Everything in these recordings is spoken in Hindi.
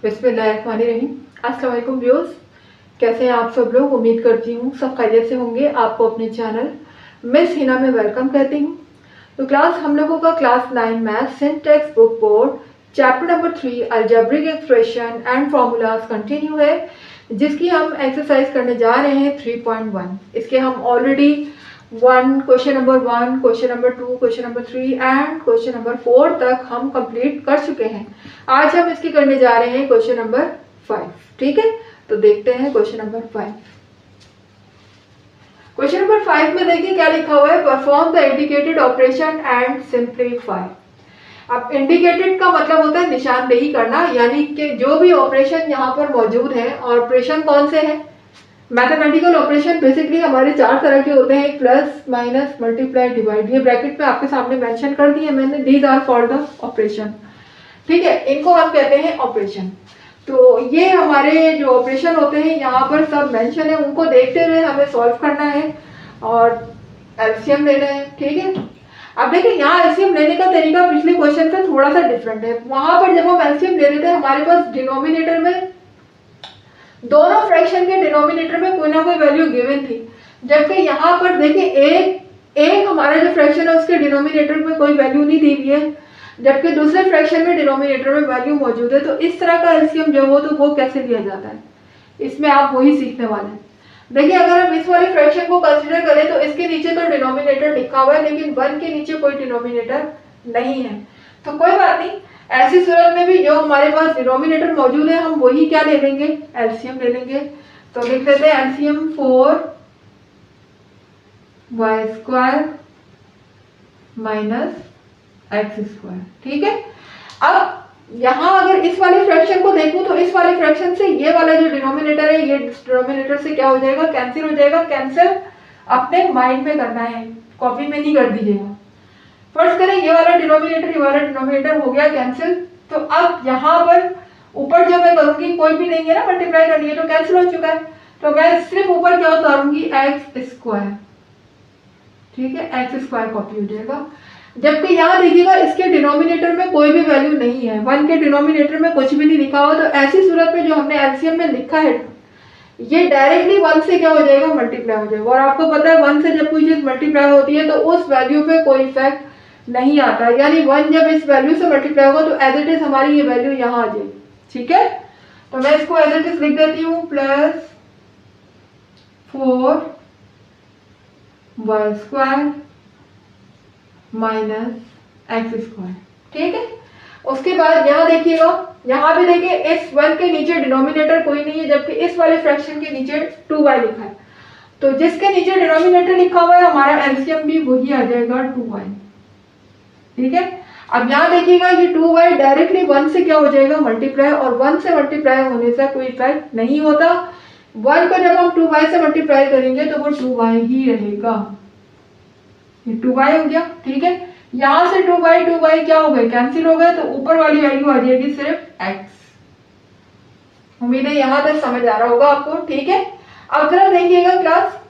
बिस्मिल्लाहिर्रहमानिर्रहीम। अस्सलाम वालेकुम व्यूअर्स, कैसे हैं आप सब लोग। उम्मीद करती हूँ सब खैरियत से होंगे। आपको अपने चैनल मिस हिना में वेलकम कहती हूँ। तो क्लास हम लोगों का class 9 math syntax book board chapter number 3 algebraic expression and formulas continue है, जिसकी हम एक्सरसाइज करने जा रहे हैं 3.1। इसके हम already question number 1, question number 2, question number 3 and question number 4 तक हम कंप्लीट कर चुके हैं। आज हम इसकी करने जा रहे हैं क्वेश्चन नंबर 5। ठीक है, तो देखते हैं क्वेश्चन नंबर 5। क्वेश्चन नंबर 5 में देखिए क्या लिखा हुआ है, perform the indicated operation and simplify. अब इंडिकेटेड का मतलब होता है निशानदेही करना, यानी कि जो भी ऑपरेशन यहाँ पर मौजूद है, ऑपरेशन कौन से हैं, मैथमेटिकल ऑपरेशन बेसिकली हमारे 4 तरह के होते हैं, प्लस माइनस मल्टीप्लाई डिवाइड। ये ब्रैकेट में आपके सामने मेंशन कर दिए मैंने, these are called the operation. ठीक है, इनको हम कहते हैं ऑपरेशन। तो ये हमारे जो ऑपरेशन होते हैं यहाँ पर सब मेंशन है, उनको देखते हुए हमें सॉल्व करना है और एलसीएम लेना है। ठीक है, अब देखिए यहाँ एलसीएम लेने का तरीका पिछले क्वेश्चन से थोड़ा सा डिफरेंट है। वहां पर जब हम एलसीएम ले रहे थे हमारे पास डिनोमिनेटर में, दोनों फ्रैक्शन के डिनोमिनेटर में कोई ना कोई वैल्यू गिवन थी, जबकि यहाँ पर देखिए एक हमारा जो फ्रैक्शन है उसके डिनोमिनेटर में कोई वैल्यू नहीं दी हुई है, जबकि दूसरे फ्रैक्शन में डिनोमिनेटर में वैल्यू मौजूद है। तो इस तरह का एलसीएम जो हो तो वो कैसे लिया जाता है, इसमें आप वही सीखने वाले हैं। देखिए अगर हम इस वाले फ्रैक्शन को कंसीडर करें तो इसके नीचे तो डिनोमिनेटर लिखा हुआ है, लेकिन 1 के नीचे कोई डिनोमिनेटर नहीं है। तो कोई बात नहीं, ऐसी सूरत में भी जो हमारे पास डिनोमिनेटर मौजूद है हम वही क्या ले लेंगे, एलसीएम ले लेंगे। तो लिख देते हैं एलसीएम 4y² माइनस x²। ठीक है, अब यहाँ अगर इस वाले फ्रैक्शन को देखूं तो इस वाले फ्रैक्शन से ये वाला जो डिनोमिनेटर है, ये डिनोमिनेटर से क्या हो जाएगा, कैंसिल हो जाएगा। कैंसिल अपने माइंड में करना है, कॉपी में नहीं कर दीजिएगा। फर्स्ट करें ये वाला डिनोमिनेटर हो गया कैंसिल। तो अब यहाँ पर ऊपर जब मैं करूंगी कोई भी नहीं है ना मल्टीप्लाई करनी है, तो कैंसिल हो चुका है। तो मैं सिर्फ ऊपर क्या उतारूंगी, x²। ठीक है, x² कॉपी हो जाएगा। जबकि यहाँ देखिएगा इसके डिनोमिनेटर में कोई भी वैल्यू नहीं है, 1 के डिनोमिनेटर में कुछ भी नहीं लिखा हुआ। तो ऐसी सूरत में जो हमने एलसीएम में लिखा है ये डायरेक्टली 1 से क्या हो जाएगा, मल्टीप्लाई हो जाएगा। और आपको पता है 1 से जब कोई चीज मल्टीप्लाई होती है तो उस वैल्यू पे कोई इफेक्ट नहीं आता, यानी 1 जब इस वैल्यू से मल्टीप्लाई होगा तो एज इट इज हमारी ये वैल्यू यहाँ आ जाएगी। ठीक है, तो मैं इसको एज इट इज लिख देती हूँ, प्लस 4y² माइनस x²। ठीक है, उसके बाद यहाँ देखिएगा, यहाँ भी देखिए इस 1 के नीचे डिनोमिनेटर कोई नहीं है, जबकि इस वाले फ्रैक्शन के नीचे 2y लिखा है। तो जिसके नीचे डिनोमिनेटर लिखा हुआ है हमारा एलसीएम भी वही आ जाएगा, 2y। ठीक है, अब यहाँ देखिएगा ये 2y डायरेक्टली 1 से क्या हो जाएगा, मल्टीप्लाई, और 1 से मल्टीप्लाई होने से कोई इफेक्ट नहीं होता। 1 को जब हम 2y से मल्टीप्लाई करेंगे तो वो 2y ही रहेगा, ये 2y हो गया। ठीक है, यहां से 2y क्या हो गए, कैंसिल हो गए, तो ऊपर वाली वैल्यू आ जाएगी सिर्फ x। उम्मीद है यहां तक समझ आ रहा होगा आपको। ठीक है, अब जरा देखिएगा क्लास,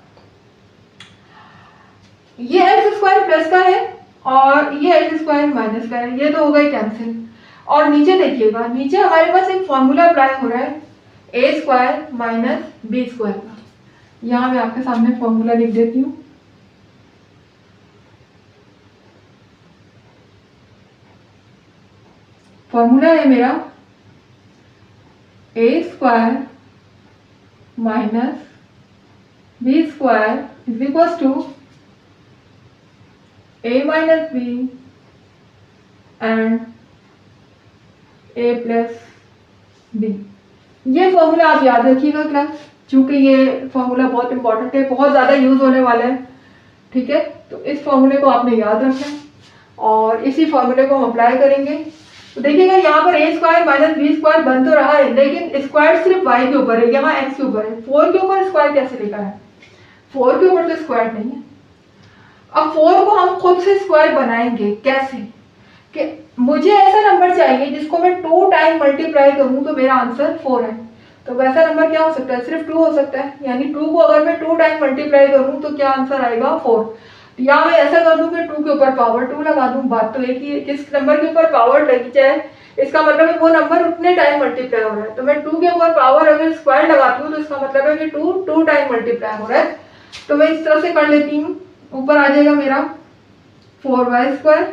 ये x² प्लस का है और ये x² माइनस का है, ये तो हो गए कैंसिल। और नीचे देखिएगा, नीचे हमारे पास एक फॉर्मूला अप्लाई हो रहा है a² माइनस b² का। यहां मैं आपके सामने फॉर्मूला लिख देती हूँ। फॉर्मूला है मेरा a² minus b² is equal to a minus b and a plus b। ये फॉर्मूला आप याद रखिएगा क्लास, चूंकि ये फॉर्मूला बहुत इंपॉर्टेंट है, बहुत ज्यादा यूज होने वाला है। ठीक है, तो इस फॉर्मूले को आपने याद रखना है और इसी फॉर्मूले को हम अप्लाई करेंगे। तो देखिएगा यहाँ पर a² माइनस b² बन तो रहा है, लेकिन स्क्वायर सिर्फ y के ऊपर है, यहाँ x के ऊपर है। 4 के ऊपर स्क्वायर कैसे लिखा है, 4 के ऊपर तो स्क्वायर नहीं है। अब 4 को हम खुद से स्क्वायर बनाएंगे कैसे, कि मुझे ऐसा नंबर चाहिए जिसको मैं 2 टाइम मल्टीप्लाई करूं तो मेरा आंसर 4 है। तो वैसा नंबर क्या हो सकता है, सिर्फ 2 हो सकता है, यानी 2 को अगर मैं 2 टाइम मल्टीप्लाई करूं तो क्या आंसर आएगा, 4। या मैं ऐसा कर दूं कि 2 के ऊपर पावर 2 लगा दूं, बात तो एक ही है, किस नंबर के ऊपर पावर लगी जाए इसका मतलब है वो नंबर उतने टाइम मल्टीप्लाई हो रहा है। तो मैं 2 के ऊपर पावर अगर स्क्वायर लगाती हूँ तो इसका मतलब है कि 2 टाइम मल्टीप्लाई हो रहा है। तो मैं इस तरह से कर लेती हूँ, ऊपर आ जाएगा मेरा 4y²,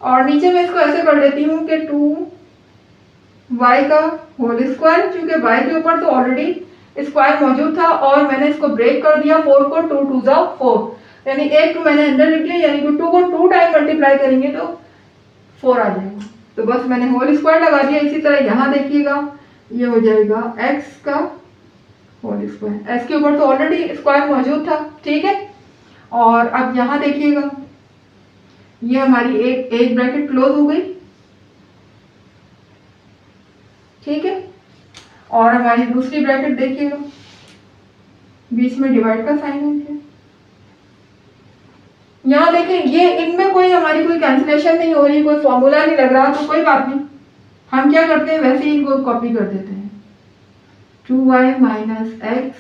और नीचे मैं इसको ऐसे कर लेती हूँ कि 2y का होल स्क्वायर, क्योंकि y के ऊपर तो ऑलरेडी स्क्वायर मौजूद था और मैंने इसको ब्रेक कर दिया 4 को, 2 2 जा 4, यानी एक 2 मैंने अंदर लिख लिया, यानी कि 2 को 2 टाइम मल्टीप्लाई करेंगे तो 4 आ जाएगा। तो बस मैंने होल स्क्वायर लगा दिया। इसी तरह यहाँ देखिएगा, ये हो जाएगा x का होल स्क्वायर, x के ऊपर तो ऑलरेडी स्क्वायर मौजूद था, ठीक है। और अब यहाँ देखिएगा, ये हमारी एक ब्रैकेट क्लोज हो गई, ठीक है। और हमारी दूसरी ब्रैकेट देखिएगा, बीच में डिवाइड का साइन है। यहाँ देखें, ये इनमें कोई हमारी कोई कैंसिलेशन नहीं हो रही, कोई फॉर्मूला नहीं लग रहा, तो कोई बात नहीं, हम क्या करते हैं वैसे ही इनको कॉपी कर देते हैं। 2y minus x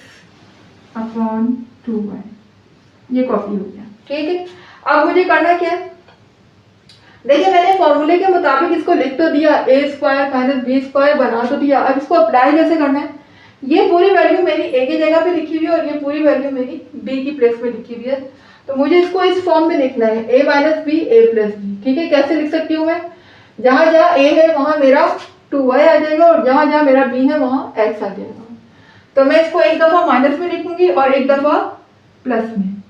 upon 2y, ये कॉपी हो गया, ठीक है। अब मुझे करना क्या है, देखिए मैंने फॉर्मूले के मुताबिक इसको लिख तो दिया, a² माइनस b² बना तो दिया। अब इसको अप्लाई कैसे करना है, ये पूरी वैल्यू मेरी a की जगह पे लिखी हुई है और ये पूरी वैल्यू मेरी b की प्लेस में लिखी हुई है। तो मुझे इसको इस फॉर्म में लिखना है, a minus b a plus b, ठीक है। कैसे लिख सकती हूँ मैं, जहाँ जहाँ a है वहाँ मेरा 2y आ जाएगा और जहाँ जहाँ मेरा b है वहाँ x आ जाएगा। तो मैं इसको एक दफ़ा माइनस में लिखूंगी और एक दफ़ा प्लस में,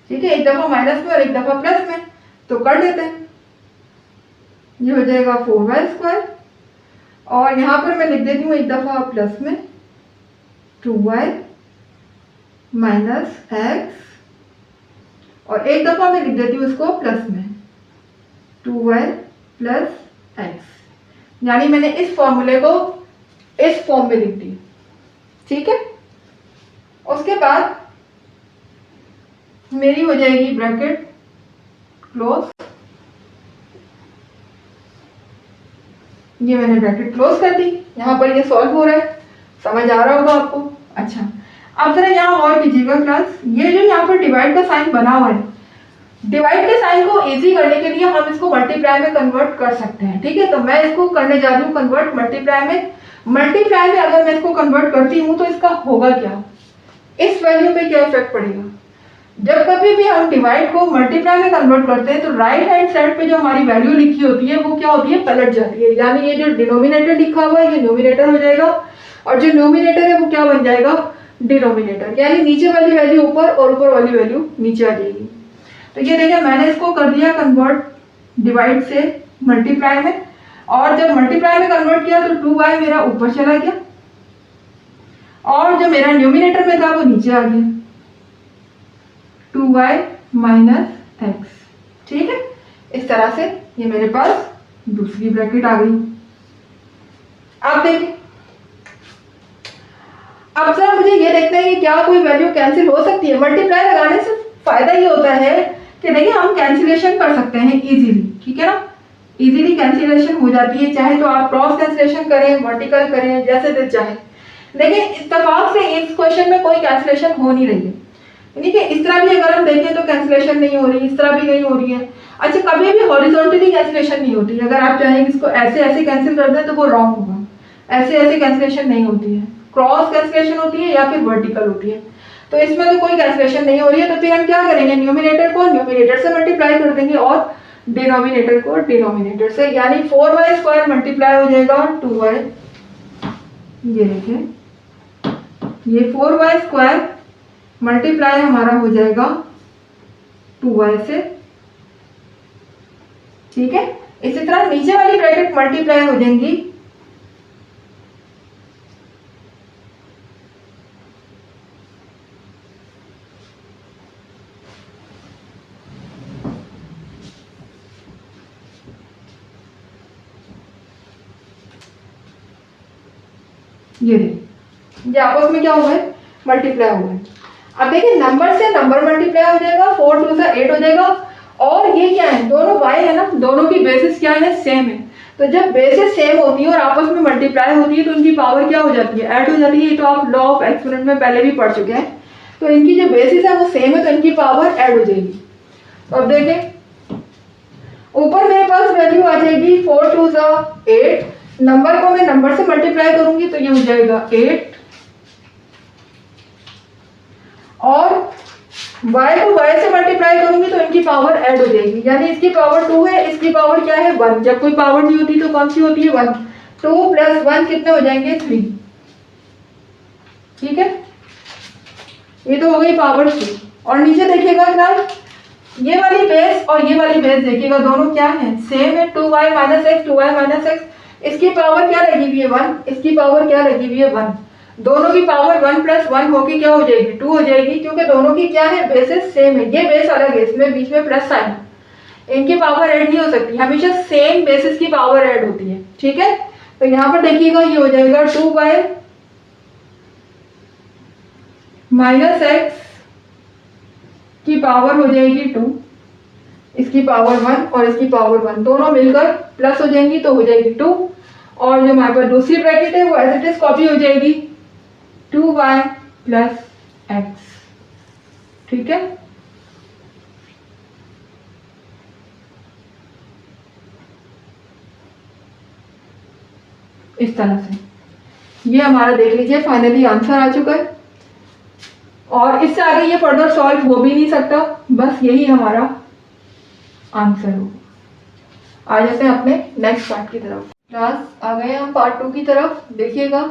ठीक है। एक दफ़ा माइनस में और एक दफ़ा प्लस में, तो कर देते हैं। ये हो जाएगा 4y² और यहाँ पर मैं लिख देती हूँ एक दफ़ा प्लस में 2y माइनस x, और एक दफ़ा मैं लिख देती हूँ इसको प्लस में 2y प्लस x, यानी मैंने इस फॉर्मूले को इस फॉर्म में लिख दी, ठीक है। उसके बाद मेरी हो जाएगी ब्रैकेट क्लोज, ये मैंने ब्रैकेट क्लोज कर दी। यहाँ पर ये सॉल्व हो रहा है, समझ आ रहा होगा आपको। अच्छा, अब जरा यहाँ और कीजिएगा क्लास, ये जो यहाँ पर डिवाइड का साइन बना हुआ है, डिवाइड के साइन को इजी करने के लिए हम इसको मल्टीप्लाई में कन्वर्ट कर सकते हैं, ठीक है। तो मैं इसको करने जा रही हूँ कन्वर्ट मल्टीप्लाई में। मल्टीप्लाई में अगर मैं इसको कन्वर्ट करती हूँ तो इसका होगा क्या, इस वैल्यू पे क्या इफेक्ट पड़ेगा। जब कभी भी हम डिवाइड को मल्टीप्लाई में कन्वर्ट करते हैं तो राइट हैंड साइड पे जो हमारी वैल्यू लिखी होती है वो क्या होती है, पलट जाती है। यानी ये जो डिनोमिनेटर लिखा हुआ है ये न्यूमिनेटर हो जाएगा और जो न्यूमिनेटर है वो क्या बन जाएगा, डिनोमिनेटर। यानी नीचे वाली वैल्यू ऊपर और ऊपर वाली वैल्यू नीचे आ जाएगी। तो ये देखिए मैंने इसको कर दिया कन्वर्ट डिवाइड से मल्टीप्लाई में, और जब मल्टीप्लाई में कन्वर्ट किया तो 2y मेरा ऊपर चला गया और जो मेरा न्यूमिनेटर में था वो नीचे आ गया, 2y माइनस x, ठीक है। इस तरह से ये मेरे पास दूसरी ब्रैकेट आ गई। अब देखिए, अब सर मुझे ये देखना है कि क्या कोई वैल्यू कैंसिल हो सकती है। मल्टीप्लाई लगाने से फायदा ये होता है कि देखिए हम कैंसिलेशन कर सकते हैं इजीली, ठीक है ना, इजीली कैंसिलेशन हो जाती है। चाहे तो आप क्रॉस कैंसिलेशन करें, वर्टिकल करें, जैसे दिल चाहे। लेकिन इत्तेफाक से इस क्वेश्चन में कोई कैंसिलेशन हो नहीं रही है, यानी कि इस तरह भी अगर हम देखें तो कैंसिलेशन नहीं हो रही, इस तरह भी नहीं हो रही है। अच्छा, कभी भी हॉरिजॉन्टली कैंसिलेशन नहीं होती। अगर आप चाहें इसको ऐसे ऐसे कैंसिल कर दें तो वो रॉन्ग होगा, ऐसे ऐसे कैंसिलेशन नहीं होती है, क्रॉस कैंसिलेशन होती है या फिर वर्टिकल होती है। तो इसमें तो कोई कैंसिलेशन नहीं हो रही है, तो फिर हम क्या करेंगे, न्यूमिनेटर को न्यूमिनेटर से मल्टीप्लाई कर देंगे और डिनोमिनेटर को डिनोमिनेटर से, यानी 4y² मल्टीप्लाई हो जाएगा 2y, ये देखिए ये 4y² मल्टीप्लाई हमारा हो जाएगा 2y से, ठीक है। इसी तरह नीचे वाली ब्रैकेट मल्टीप्लाई हो जाएंगी ये आपस में क्या हुआ है, मल्टीप्लाई हुआ है। अब देखिए नंबर से नंबर मल्टीप्लाई हो जाएगा, 4 2 से 8 हो जाएगा। और ये क्या है, दोनों y है ना, दोनों की बेसिस क्या है, सेम है। तो जब बेसिस सेम होती है और आपस में मल्टीप्लाई होती है तो उनकी पावर क्या हो जाती है, ऐड हो जाती है। ये तो आप लॉ ऑफ एक्सपोनेंट में पहले भी पढ़ चुके हैं। तो इनकी जो बेसिस है वो सेम है तो इनकी पावर ऐड हो जाएगी। तो अब देखें, ऊपर मेरे पास वैल्यू आ जाएगी 4 2 8, नंबर को मैं नंबर से मल्टीप्लाई करूंगी तो ये हो जाएगा 8, और y को y से मल्टीप्लाई करूंगी तो इनकी पावर ऐड हो जाएगी, यानी इसकी पावर 2 है, इसकी पावर क्या है 1। जब कोई पावर नहीं होती तो कौन सी होती है 1। 2 + 1 कितने हो जाएंगे 3। ठीक है, ये तो हो गई पावर 3। और नीचे देखिएगा क्लास, ये वाली बेस और ये वाली बेस देखिएगा दोनों क्या है सेम है, 2y - x 2y - x। इसकी पावर क्या लगी हुई है 1, इसकी पावर क्या लगी हुई है 1। दोनों की पावर 1 + 1 होके क्या हो जाएगी 2 हो जाएगी, क्योंकि दोनों की क्या है बेसेस सेम है। ये बेस अलग है, इसमें बीच में प्लस साइन, इनकी पावर ऐड नहीं हो सकती, हमेशा सेम बेसिस की पावर ऐड होती है। ठीक है, तो यहाँ पर देखिएगा ये हो जाएगा 2y - x की पावर हो जाएगी 2, इसकी पावर 1 और इसकी पावर 1 दोनों मिलकर प्लस हो जाएंगी तो हो जाएगी 2, और जो हमारे पास दूसरी ब्रैकेट है वो एज इट इज कॉपी हो जाएगी 2y + x। ठीक है, इस तरह से ये हमारा देख लीजिए फाइनली आंसर आ चुका है, और इससे आगे ये फर्दर सॉल्व हो भी नहीं सकता, बस यही हमारा आंसर होगा। आ जाते हैं अपने नेक्स्ट पार्ट की तरफ। क्लास आ गए हम पार्ट 2 की तरफ। देखिएगा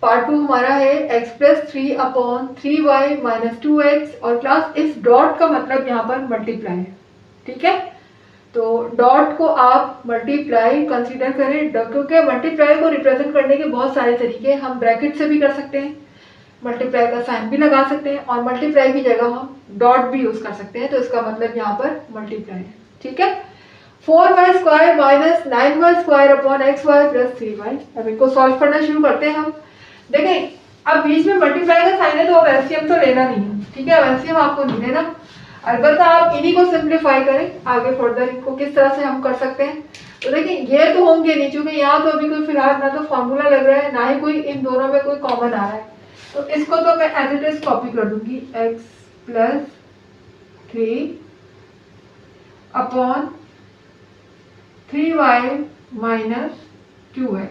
पार्ट 2 हमारा है x + 3/3y - 2x, और क्लास इस डॉट का मतलब यहाँ पर मल्टीप्लाई है। ठीक है, तो डॉट को आप मल्टीप्लाई कंसीडर करें, क्योंकि मल्टीप्लाई को रिप्रेजेंट करने के बहुत सारे तरीके हैं। हम ब्रैकेट से भी कर सकते हैं, मल्टीप्लाई का साइन भी लगा सकते हैं, और मल्टीप्लाई की जगह हम डॉट भी यूज कर सकते हैं, तो इसका मतलब यहाँ पर मल्टीप्लाई है। ठीक है, 4y² - 9y² xy + 3y। अब इनको सॉल्व करना शुरू करते हैं हम। देखें, अब बीच में मल्टीप्लाई का साइन है तो अब एलसीएम तो लेना नहीं है। ठीक है, एलसीएम आपको नहीं लेना, अलबत्ता आप इन्हीं को सिंप्लीफाई करें। आगे फर्दर इनको किस तरह से हम कर सकते हैं, तो देखिए ये तो होंगे नहीं, चूंकि यहाँ तो अभी कोई फिलहाल ना तो फॉर्मूला लग रहा है, ना ही कोई इन दोनों में कोई कॉमन आ रहा है, तो इसको तो मैं एज इट इज कॉपी कर दूंगी, x + 3/3y - 2x।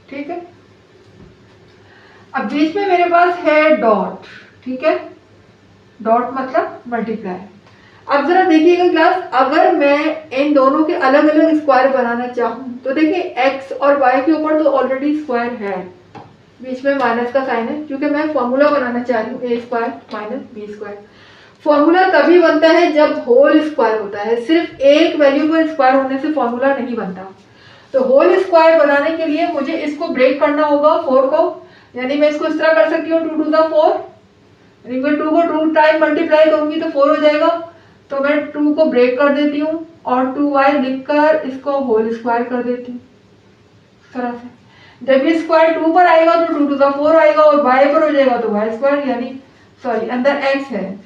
ठीक है, अब बीच में मेरे पास है डॉट। ठीक है, डॉट मतलब मल्टीप्लाई। अब जरा देखिएगा क्लास, अगर मैं इन दोनों के अलग अलग स्क्वायर बनाना चाहूँ तो देखिए x और y के ऊपर तो ऑलरेडी स्क्वायर है, बीच में माइनस का साइन है, क्योंकि मैं फॉर्मूला बनाना चाह रही हूँ a² - b²। फॉर्मूला तभी बनता है जब होल स्क्वायर होता है, सिर्फ एक वैल्यू पर स्क्वायर होने से फॉर्मूला नहीं बनता। तो होल स्क्वायर बनाने के लिए मुझे इसको ब्रेक करना होगा 4 को, यानी मैं इसको इस तरह कर सकती हूँ 2 2 4, यानी मैं 2 को 2 टाइम मल्टीप्लाई करूंगी तो 4 हो जाएगा, तो मैं 2 को ब्रेक कर देती हूँ और 2y लिखकर इसको होल स्क्वायर कर देती हूँ इस तरह से। जब ये स्क्वायर 2 पर आएगा तो 2 2 4 आएगा, और y पर हो जाएगा तो y², यानी सॉरी अंदर x है।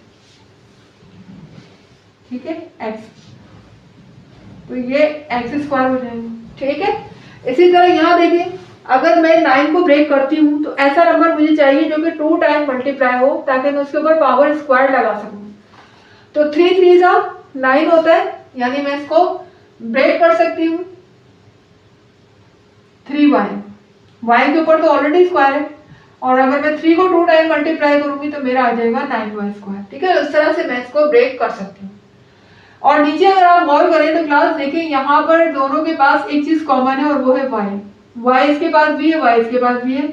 ठीक है, x, तो ये x² हो जाएगा। ठीक है, इसी तरह यहाँ देखिए, अगर मैं 9 को ब्रेक करती हूँ तो ऐसा नंबर मुझे चाहिए जो कि 2 टाइम मल्टीप्लाई हो, ताकि मैं उसके ऊपर पावर स्क्वायर लगा सकूँ। तो 3 3 9 होता है, यानी मैं इसको ब्रेक कर सकती हूँ 3y, y के ऊपर तो ऑलरेडी स्क्वायर है, और अगर मैं 3 को 2 टाइम मल्टीप्लाई करूंगी तो मेरा आ जाएगा 9y²। ठीक है, उस तरह से मैं इसको ब्रेक कर सकती हूँ। और नीचे अगर आप गौर करें तो क्लास देखिए, यहाँ पर दोनों के पास एक चीज कॉमन है और वो है y इसके पास भी है, y इसके पास भी है,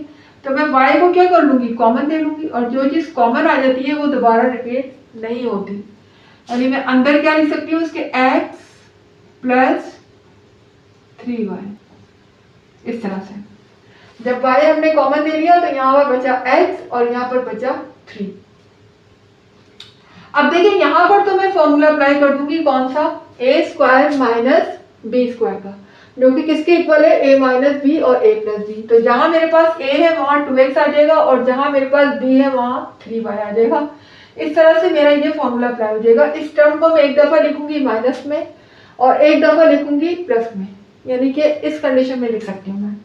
तो मैं y को क्या कर लूंगी कॉमन दे लूंगी, और जो चीज कॉमन आ जाती है वो दोबारा रिपीट नहीं होती, यानी मैं अंदर क्या लिख सकती हूँ उसके x + 3y। इस तरह से जब y हमने कॉमन दे लिया तो यहाँ पर बचा x और यहाँ पर बचा 3। अब देखिए यहाँ पर तो मैं फॉर्मूला अप्लाई कर दूंगी कौन सा, a² - b² का, जो कि किसके इक्वल है a - b और a + b। तो जहां मेरे पास a है वहां 2x आ जाएगा, और जहां मेरे पास b है वहां 3y आ जाएगा। इस तरह से मेरा ये फॉर्मूला अप्लाई हो जाएगा। इस टर्म को मैं एक दफा लिखूंगी माइनस में और एक दफा लिखूंगी प्लस में, यानी कि इस कंडीशन में लिख सकती हूँ मैं।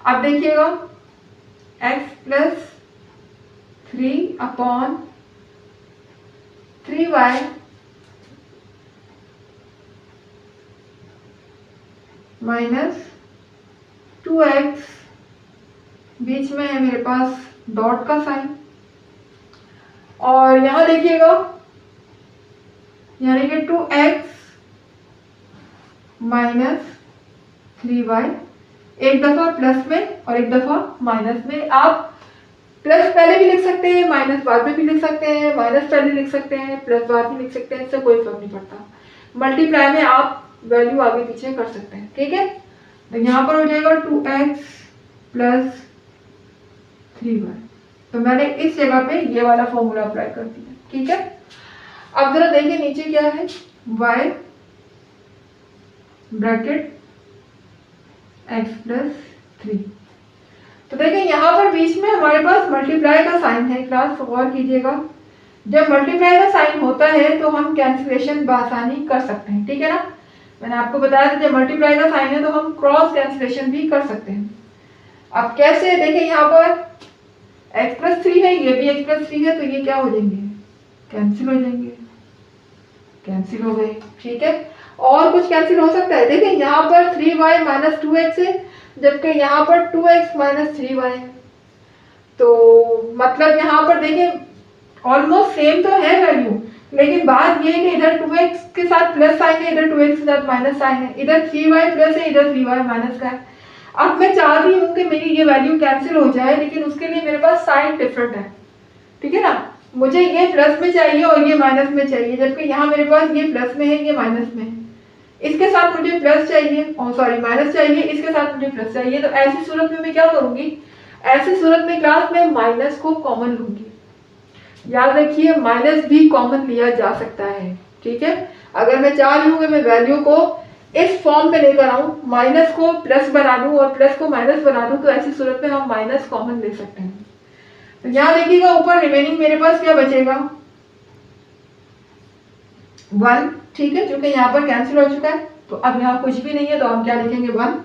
अब देखिएगा x + 3/3y माइनस 2x, बीच में है मेरे पास डॉट का साइन, और यहाँ देखिएगा यानी कि 2x माइनस 3y, एक दफा प्लस में और एक दफा माइनस में। आप प्लस पहले भी लिख सकते हैं, माइनस बाद में भी लिख सकते हैं, माइनस पहले लिख सकते हैं, प्लस बाद में लिख सकते हैं, इससे कोई फर्क नहीं पड़ता। मल्टीप्लाई में आप वैल्यू आगे पीछे कर सकते हैं, ठीक है। तो यहाँ पर हो जाएगा 2x प्लस 3y, तो मैंने इस जगह पे ये वाला फॉर्मूला अप्लाई कर दिया, ठीक है। अब जरा देखिए नीचे क्या है, y ब्रैकेट x प्लस 3। तो देखिए यहाँ पर बीच में हमारे पास मल्टीप्लाई का साइन है। क्लास गौर कीजिएगा, जब मल्टीप्लाई का साइन होता है तो हम कैंसिलेशन बआसानी कर सकते हैं, ठीक है ना। मैंने आपको बताया था जब मल्टीप्लाई का साइन है तो हम क्रॉस कैंसिलेशन भी कर सकते हैं। अब कैसे, देखिए यहाँ पर x प्लस 3 है, ये भी x प्लस 3 है, तो ये क्या हो जाएंगे, कैंसिल हो जाएंगे, कैंसिल हो गए, ठीक है। और कुछ कैंसिल हो सकता है, देखिए यहाँ पर 3y माइनस 2x है, जबकि यहाँ पर 2x माइनस 3y है। तो मतलब यहाँ पर देखिए ऑलमोस्ट सेम तो है वैल्यू, लेकिन बात ये है कि इधर 2x के साथ प्लस साइन है, इधर 2x के साथ माइनस साइन है, इधर 3y प्लस है, इधर 3y माइनस का है। अब मैं चाह रही हूँ कि मेरी ये वैल्यू कैंसिल हो जाए, लेकिन उसके लिए मेरे पास साइन डिफरेंट है, ठीक है ना। मुझे ये प्लस में चाहिए और ये माइनस में चाहिए, जबकि यहाँ मेरे पास ये प्लस में है, ये माइनस में है। इसके साथ मुझे प्लस चाहिए, और सॉरी माइनस चाहिए, इसके साथ मुझे प्लस चाहिए। तो ऐसी सूरत में मैं क्या करूंगी, ऐसी सूरत में क्लास में माइनस को कॉमन लूंगी। याद रखिए माइनस भी कॉमन लिया जा सकता है, ठीक है। अगर मैं चाह रही हूँ कि मैं वैल्यू को इस फॉर्म पे लेकर आऊं, माइनस को प्लस बना दूं और प्लस को माइनस बना दूं, तो ऐसी सूरत में हम माइनस कॉमन ले सकते हैं। तो यहाँ देखिएगा ऊपर रिमेनिंग मेरे पास क्या बचेगा, 1, ठीक है, क्योंकि यहाँ पर कैंसिल हो चुका है। तो अब यहाँ कुछ भी नहीं है, तो हम क्या लिखेंगे, 1।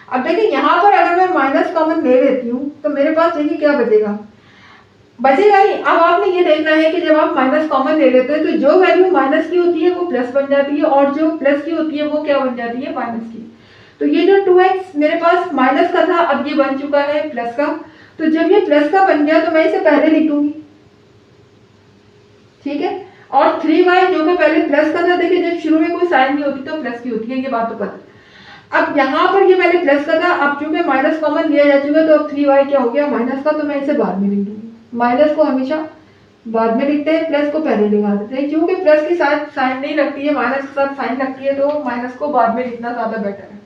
अब देखिए यहाँ पर अगर मैं माइनस कॉमन ले लेती हूँ तो मेरे पास देखिए क्या बचेगा, बचेगा नहीं। अब आपने ये देखना है कि जब आप माइनस कॉमन ले लेते हैं तो जो वैल्यू माइनस की होती है वो प्लस बन जाती है, और जो प्लस की होती है वो क्या बन जाती है, माइनस की। तो ये जो 2x मेरे पास माइनस का था, अब ये बन चुका है प्लस का। तो जब ये प्लस का बन गया तो मैं इसे पहले लिख दूंगी, ठीक है। और 3y जो कि पहले प्लस का था, देखिए जब शुरू में कोई साइन नहीं होती तो प्लस की होती है, ये बात तो पता। अब यहाँ पर ये पहले प्लस का था, अब चूंकि माइनस कॉमन लिया जा चुका है तो अब 3y क्या हो गया, माइनस का। तो मैं इसे बाद में लिख दूंगी, माइनस को हमेशा बाद में लिखते हैं, प्लस को पहले लगा देते हैं। क्योंकि प्लस के साथ साइन नहीं लगती है, माइनस के साथ साइन लगती है, तो माइनस को बाद में लिखना ज्यादा बेटर है।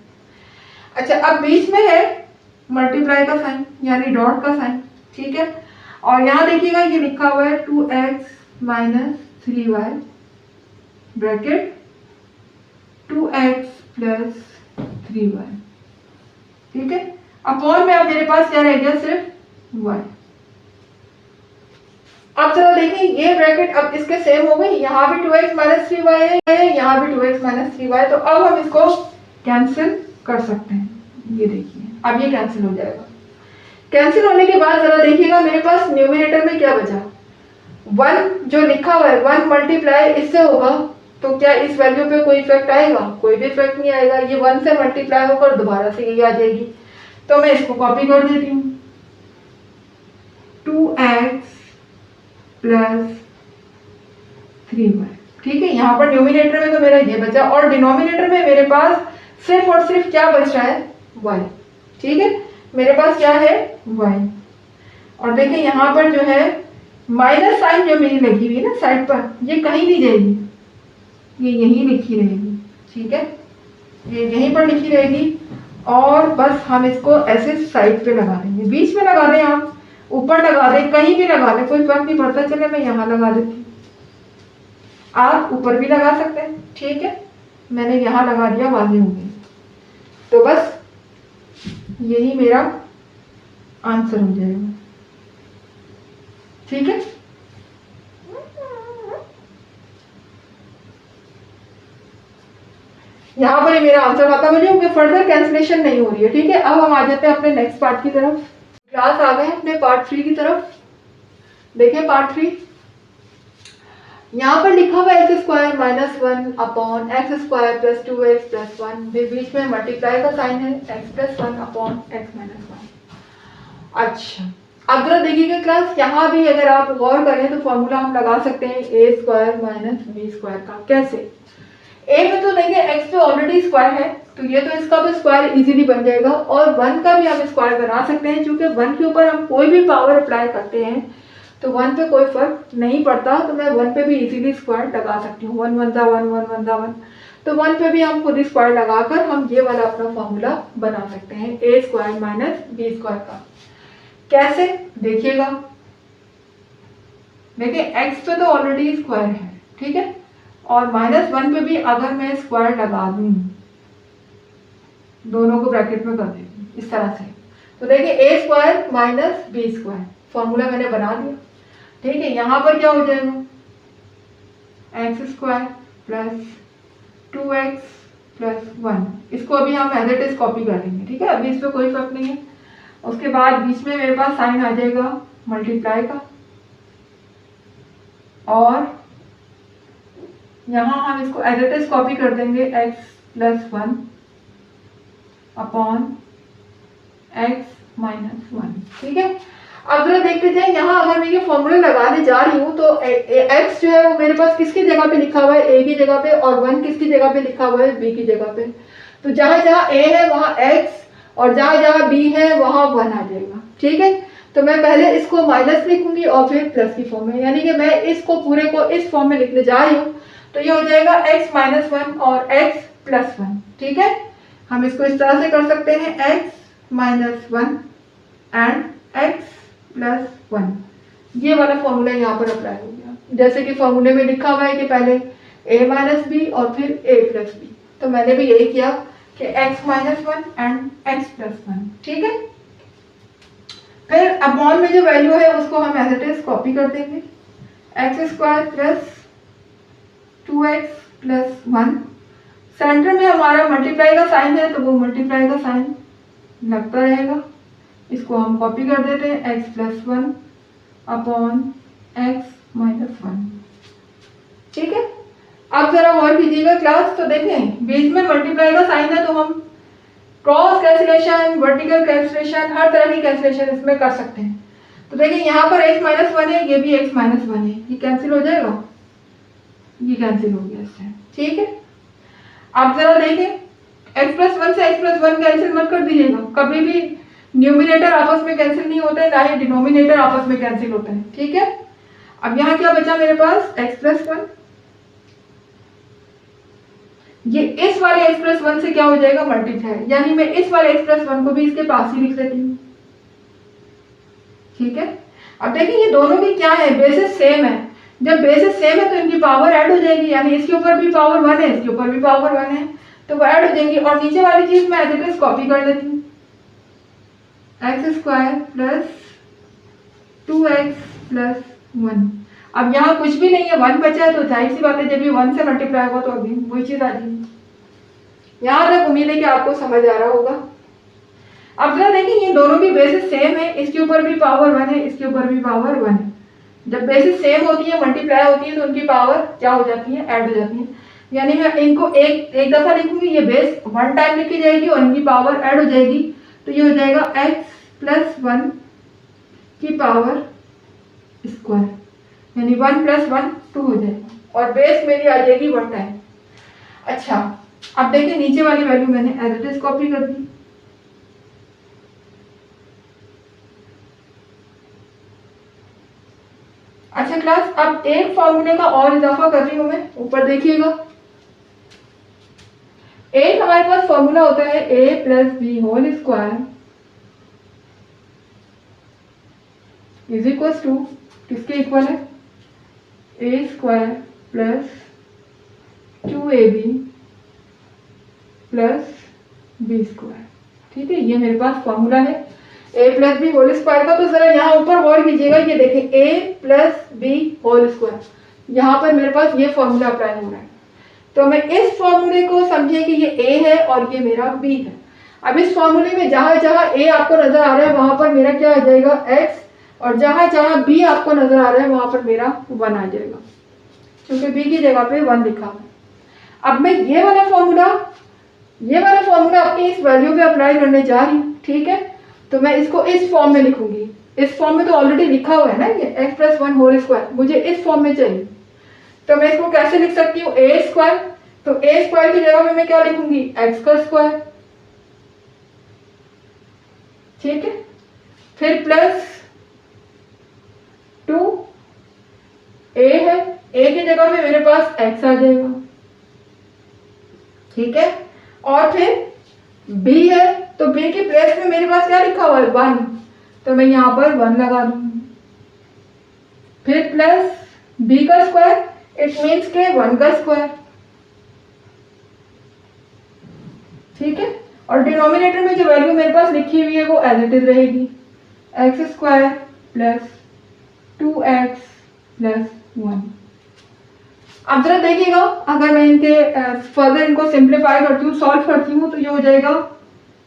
अच्छा, अब बीच में है मल्टीप्लाई का साइन यानी डॉट का साइन, ठीक है। और यहाँ देखिएगा ये लिखा हुआ है 2x minus 3y bracket 2x plus 3y, ठीक है। अपॉन में अब मेरे पास क्या रह गया, सिर्फ y। अब चलो देखिए ये ब्रैकेट अब इसके सेम हो गई, यहाँ भी 2x माइनस 3y है, यहाँ भी 2x माइनस 3y। तो अब हम इसको कैंसिल कर सकते हैं, ये देखिए अब ये कैंसिल हो जाएगा। कैंसिल होने के बाद जरा देखिएगा मेरे पास न्यूमरेटर में क्या बचा, 1 जो लिखा हुआ है 1 मल्टीप्लाई इससे होगा, तो क्या इस वैल्यू पे कोई इफेक्ट आएगा, कोई भी इफेक्ट नहीं आएगा। ये 1 से मल्टीप्लाई होकर दोबारा से यही आ जाएगी। तो मैं इसको कॉपी कर देती हूँ, 2x प्लस 3y, ठीक है। यहाँ पर न्यूमिनेटर में तो मेरा ये बचा, और डिनोमिनेटर में मेरे पास सिर्फ और सिर्फ क्या बच रहा है, y, ठीक है। मेरे पास क्या है, y। और देखिए यहाँ पर जो है माइनस साइन जो मेरी लगी हुई है ना साइड पर, ये कहीं नहीं जाएगी, ये यहीं लिखी रहेगी, ठीक है, ये यहीं पर लिखी रहेगी। और बस हम इसको ऐसे साइड पे लगा देंगे, बीच में लगा दें, आप ऊपर लगा दें, कहीं भी लगा दें, कोई फर्क नहीं पड़ता। चले मैं यहाँ लगा देती हूँ, आप ऊपर भी लगा सकते हैं, ठीक है। मैंने यहाँ लगा दिया, वाज़ेह हो गई। तो बस यही मेरा आंसर हो जाएगा, ठीक है। यहाँ पर ही मेरा आंसर खत्म हो जाएगा, फर्दर कैंसिलेशन नहीं हो रही है, ठीक है। अब हम आ जाते हैं अपने नेक्स्ट पार्ट की तरफ। क्लास आ गए अपने पार्ट 3 की तरफ। देखिए पार्ट 3, यहाँ पर लिखा हुआ x square minus one upon x square plus two x plus one, बीच में मल्टीप्लाई का साइन है, x plus one upon x minus one. अच्छा, अब जरा देखिएगा क्लास, यहाँ भी अगर आप गौर करें तो फॉर्मूला हम लगा सकते हैं ए स्क्वायर माइनस बी स्क्वायर का। कैसे? ए में तो देखिए एक्स तो ऑलरेडी स्क्वायर है, तो ये तो इसका भी स्क्वायर इजीली बन जाएगा, और वन का भी हम स्क्वायर बना सकते हैं, क्योंकि वन के ऊपर हम कोई भी पावर अप्लाई करते हैं तो वन पे कोई फर्क नहीं पड़ता, तो मैं वन पे भी इजीली स्क्वायर लगा सकती हूँ। वन वन जा वन, वन वन जा वन, तो वन पे भी हम खुद स्क्वायर लगाकर हम ये वाला अपना फॉर्मूला बना सकते हैं ए स्क्वायर माइनस बी स्क्वायर का। कैसे? देखिएगा, देखिए एक्स पे तो ऑलरेडी स्क्वायर है, ठीक है, और माइनस वन पे भी अगर मैं स्क्वायर लगा दूं, दोनों को ब्रैकेट में कर देती हूँ इस तरह से, तो देखिए a square minus B square formula मैंने बना दिया, ठीक है। यहाँ पर क्या हो जाएगा, x square plus two x plus one, इसको अभी हम एज इट इज कॉपी कर लेंगे, ठीक है, अभी इस पर कोई फर्क नहीं है। उसके बाद बीच में मेरे पास साइन आ जाएगा मल्टीप्लाई का, और यहाँ हम इसको एज इट इज कॉपी कर देंगे x plus one upon x minus one, ठीक है। अब जरा देखते जाए, यहाँ अगर मैं ये फॉर्मूला लगाने जा रही हूँ तो एक्स जो है वो मेरे पास किसकी जगह पे लिखा हुआ है, ए की जगह पे, और वन किसकी जगह पे लिखा हुआ है, बी की जगह पे। तो जहाँ जहाँ ए है वहाँ एक्स, और जहाँ जहाँ बी है वहाँ वन आ जाएगा, ठीक है। तो मैं पहले इसको माइनस लिखूंगी और फिर प्लस की फॉर्म में, यानी कि मैं इसको पूरे को इस फॉर्म में लिखने जा रही हूँ, तो ये हो जाएगा एक्स माइनस वन और एक्स प्लस वन, ठीक है। हम इसको इस तरह से कर सकते हैं, x minus one and x plus one, ये वाला फॉर्मूला यहाँ पर अप्लाई हो गया। जैसे कि फॉर्मूले में लिखा हुआ है कि पहले a माइनस बी और फिर a प्लस बी, तो मैंने भी यही किया कि x minus one and x plus one, ठीक है। फिर अपॉन में जो वैल्यू है उसको हम एज इट इज कॉपी कर देंगे, x square plus two x plus one, centre में हमारा मल्टीप्लाई का साइन है तो वो मल्टीप्लाई का साइन लगता रहेगा, इसको हम कॉपी कर देते हैं, x plus one upon x minus one, ठीक है। अब जरा और कीजिएगा क्लास, तो देखें बीच में मल्टीप्लाई का साइन है तो हम क्रॉस कैंसिलेशन, वर्टिकल कैंसिलेशन, हर तरह की कैंसिलेशन इसमें कर सकते हैं। तो देखिए यहाँ पर x माइनस वन है, ये भी x माइनस वन है, ये कैंसिल हो जाएगा, ये कैंसिल हो गया इससे, ठीक है। अब जरा देखें, x प्लस वन से x प्लस वन कैंसिल मत कर दीजिएगा, कभी भी न्यूमिनेटर आपस में कैंसिल नहीं होते, ना ही डिनोमिनेटर आपस में कैंसिल होते हैं, ठीक है। अब यहाँ क्या बचा मेरे पास, x प्लस वन, ये इस वाले x प्लस वन से क्या हो जाएगा, मल्टीप्लाई, यानी मैं इस वाले x प्लस वन को भी इसके पास ही लिख लेती हूँ, ठीक है। अब देखिए ये दोनों भी क्या है, बेसिस सेम है, जब बेसिस सेम है तो इनकी पावर ऐड हो जाएगी, यानी इसके ऊपर भी पावर वन है, इसके ऊपर भी पावर वन है, तो वो ऐड हो जाएंगी, और नीचे वाली चीज मैं एज इट इज कॉपी कर लेती हूँ, x square plus two x plus one. अब यहाँ कुछ भी नहीं है, वन बचा है, तो जाहिर सी बात है जब ये वन से मल्टीप्लाई होगा तो अभी वही चीज आ जाएगी। यहाँ तक उम्मीद है कि आपको समझ आ रहा होगा। अब जरा देखिए ये दोनों की बेसिस सेम है, इसके ऊपर भी पावर वन है, इसके ऊपर भी पावर वन है। जब बेसिस सेम होती है, मल्टीप्लाई होती है, तो उनकी पावर क्या हो जाती है, ऐड हो जाती है। यानी मैं इनको एक दफा लिखूंगी, ये बेस वन टाइम लिखी जाएगी और इनकी पावर ऐड हो जाएगी, तो ये हो जाएगा एक्स प्लस वन की पावर स्क्वायर, यानी वन प्लस वन टू हो जाएगा, और बेस मेरी आ जाएगी वन टाइम। अच्छा, अब देखिए नीचे वाली वैल्यू मैंने एज इट इज कॉपी कर दी, अच्छा क्लास, अब एक फॉर्मूले का और इजाफा कर रही हूं मैं, ऊपर देखिएगा। एक हमारे पास फॉर्मूला होता है a plus B whole square is equal to, किसके इक्वल है, a square plus two a b plus b square, ठीक है। ये मेरे पास फॉर्मूला है a plus B whole square का। तो जरा यहाँ ऊपर गौर कीजिएगा, ये देखें a plus B whole square, यहाँ पर मेरे पास ये फॉर्मूला अप्लाई हो रहा है, तो मैं इस फॉर्मूले को समझिए कि ये a है और ये मेरा b है। अब इस फॉर्मूले में जहां जहां a आपको नजर आ रहा है वहां पर मेरा क्या आ जाएगा, x, और जहां जहां b आपको नजर आ रहा है वहां पर मेरा 1 आ जाएगा, क्योंकि बी की जगह पे 1 लिखा है। अब मैं ये वाला फॉर्मूला अपनी इस वैल्यू पे अप्लाई करने जा रही हूँ, ठीक है। तो मैं इसको इस फॉर्म में लिखूंगी। इस फॉर्म में तो ऑलरेडी लिखा हुआ है ना ये x+1 मुझे इस फॉर्म में चाहिए। तो मैं इसको कैसे लिख सकती हूँ, a²। तो a² की जगह में मैं क्या लिखूंगी, x², ठीक है। फिर प्लस 2a है, a की जगह में मेरे पास x आ जाएगा, ठीक है। और फिर b है, तो b की प्लेस में मेरे पास क्या लिखा हुआ है, 1, तो मैं यहाँ पर 1 लगा दूंगी। फिर प्लस b का स्क्वायर, इट मीन्स के 1 का स्क्वायर, ठीक है। और डिनोमिनेटर में जो वैल्यू मेरे पास लिखी हुई है वो एज इट इज रहेगी, x² प्लस 2x प्लस 1। अब जरा देखिएगा, अगर मैं इनके फर्दर इनको सिंप्लीफाई करती हूँ, सॉल्व करती हूँ, तो ये हो जाएगा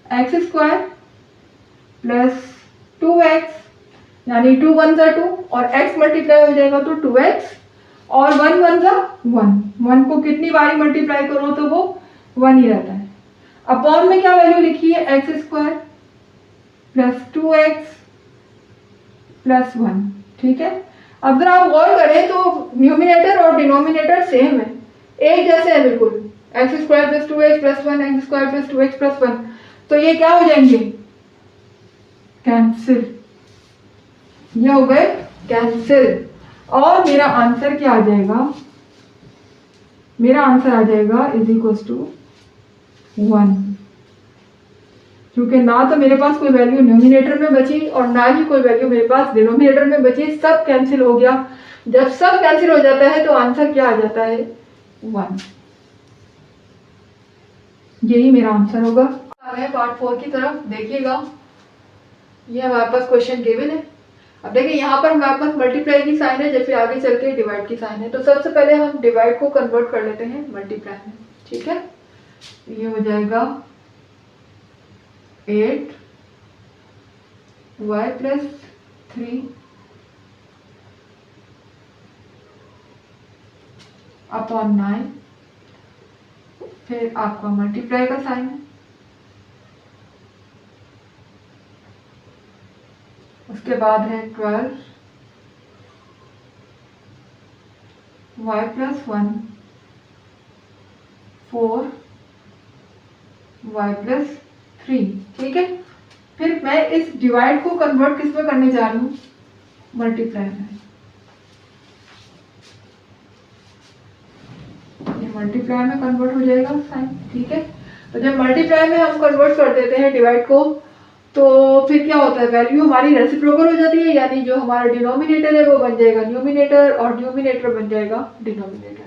x² प्लस 2x यानी 2 1 जा 2 और x मल्टीप्लाई हो जाएगा तो 2x और 1 1 जा 1 को कितनी बारी मल्टीप्लाई करो तो वो 1 ही रहता है। अपॉन में क्या वैल्यू लिखी है, x² प्लस 2x प्लस 1, ठीक है। अब अगर आप गौर करें तो न्यूमिनेटर और डिनोमिनेटर सेम है, एक जैसे है बिल्कुल, x² plus 2x plus 1, x² plus 2x plus 1, तो ये क्या हो जाएंगे, कैंसिल, ये हो गए कैंसिल। और मेरा आंसर क्या आ जाएगा, मेरा आंसर आ जाएगा इज इक्वल टू 1, क्योंकि ना तो मेरे पास कोई वैल्यू न्यूमिनेटर में बची और ना ही कोई वैल्यू मेरे पास डिनोमिनेटर में बची, सब कैंसिल हो गया। जब सब कैंसिल हो जाता है तो आंसर क्या आ जाता है, 1। यही मेरा आंसर होगा। आ गए पार्ट 4 की तरफ, देखिएगा ये हमारे पास क्वेश्चन गिवन है। अब देखिए यहाँ पर हमारे पास मल्टीप्लाई की साइन है, जैसे आगे चल के डिवाइड की साइन है। तो सबसे पहले हम डिवाइड को कन्वर्ट कर लेते हैं मल्टीप्लाई में, ठीक है। ये हो जाएगा 8y प्लस 3 अपॉन 9, फिर आपका मल्टीप्लाई का साइन है, उसके बाद है 12y प्लस 1 4y प्लस 3, ठीक है। फिर मैं इस डिवाइड को कन्वर्ट किस में करने जा रही हूँ, मल्टीप्लाई में। ये मल्टीप्लाई में कन्वर्ट हो जाएगा साइन, ठीक है। तो जब मल्टीप्लाई में हम कन्वर्ट कर देते हैं डिवाइड को, तो फिर क्या होता है, वैल्यू हमारी रेसिप्रोकल हो जाती है, यानी जो हमारा डिनोमिनेटर है वो बन जाएगा न्यूमिनेटर और न्यूमिनेटर बन जाएगा डिनोमिनेटर,